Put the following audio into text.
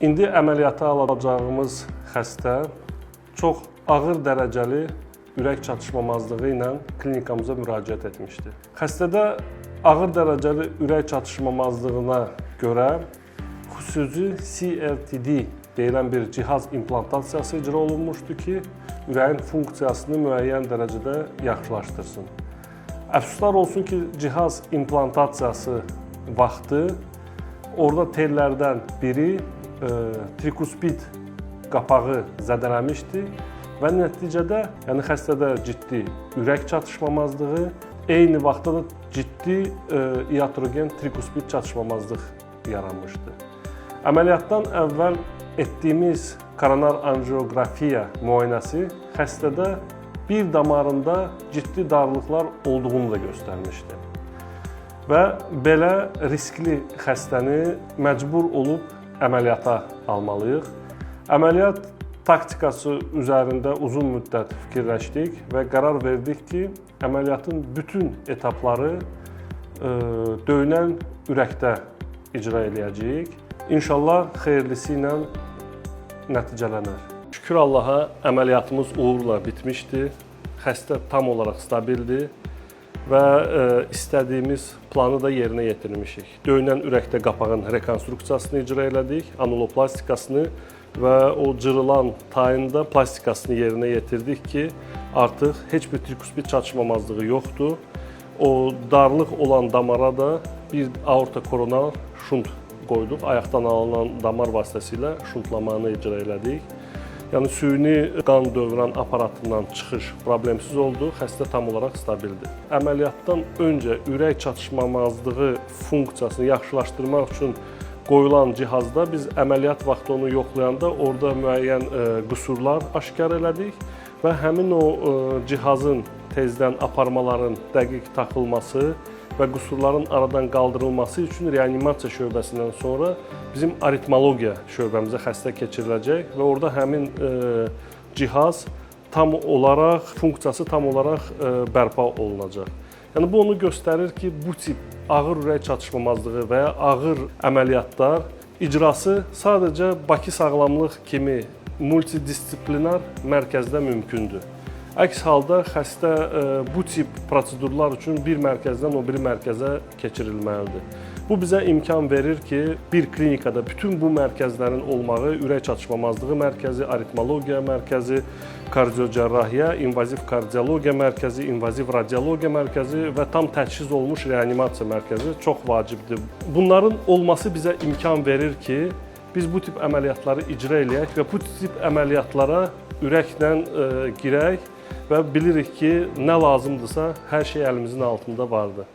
İndi əməliyyata alacağımız xəstə çox ağır dərəcəli ürək çatışmamazlığı ilə klinikamıza müraciət etmişdi. Xəstədə ağır dərəcəli ürək çatışmamazlığına görə xüsusi CRT-D deyilən bir cihaz implantasiyası icra olunmuşdu ki, ürəyin funksiyasını müəyyən dərəcədə yaxşılaşdırsın. Əfsuslar olsun ki, cihaz implantasiyası vaxtı orada tellərdən biri trikuspid qapağı zədələmişdi və nəticədə xəstədə ciddi ürək çatışmamazlığı, eyni vaxtda da ciddi iatrogen trikuspid çatışmamazlıq yaranmışdı. Əməliyyatdan əvvəl etdiyimiz koronar angiografiya müayinəsi xəstədə bir damarında ciddi darlıqlar olduğunu da göstərmişdi. Və belə riskli xəstəni məcbur olub əməliyyata almalıyıq. Əməliyyat taktikası üzərində uzun müddət fikirləşdik və qərar verdik ki, əməliyyatın bütün etapları döyünən ürəkdə icra edəcəyik. İnşallah xeyirlisi ilə nəticələnər. Şükür Allaha, əməliyyatımız uğurla bitmişdi. Xəstə tam olaraq stabildir və istədiyimiz planı da yerinə yetirmişik. Döyünən ürəkdə qapağın rekonstruksiyasını icra elədik, anuloplastikasını və o cırılan tayın da plastikasını yerinə yetirdik ki, artıq heç bir trikuspid çatışmamazlığı yoxdur. O darlıq olan damara da bir aorta koronar şunt qoyduq. Ayaqdan alınan damar vasitəsilə şuntlamanı icra elədik. Yəni süni qan dövran aparatından çıxış problemsiz oldu, xəstə tam olaraq stabildir. Əməliyyatdan öncə ürək çatışmamazlığı funksiyasını yaxşılaşdırmaq üçün qoyulan cihazda biz əməliyyat vaxtı onu yoxlayanda orada müəyyən qüsurlar aşkar elədik və həmin o cihazın tezdən aparmaların dəqiq taxılması və qüsurların aradan qaldırılması üçün reanimasiya şöbəsindən sonra bizim aritmologiya şöbəmizə xəstə keçiriləcək və orada həmin cihaz tam olaraq, funksiyası tam olaraq bərpa olunacaq. Yəni bu onu göstərir ki, bu tip ağır ürək çatışmamazlığı və ya ağır əməliyyatlar icrası sadəcə Bakı Sağlamlıq kimi multidisiplinar mərkəzdə mümkündür. Əks halda xəstə bu tip prosedurlar üçün bir mərkəzdən o biri mərkəzə keçirilməlidir. Bu bizə imkan verir ki, bir klinikada bütün bu mərkəzlərin olmağı, ürək çatışmamazlığı mərkəzi, aritmologiya mərkəzi, kardiocərrahiyyə, invaziv kardiologiya mərkəzi, invaziv radiologiya mərkəzi və tam təchiz olmuş reanimasiya mərkəzi çox vacibdir. Bunların olması bizə imkan verir ki, biz bu tip əməliyyatları icra eləyək və bu tip əməliyyatlara ürəklə girək və bilirik ki, nə lazımdırsa hər şey əlimizin altında vardır.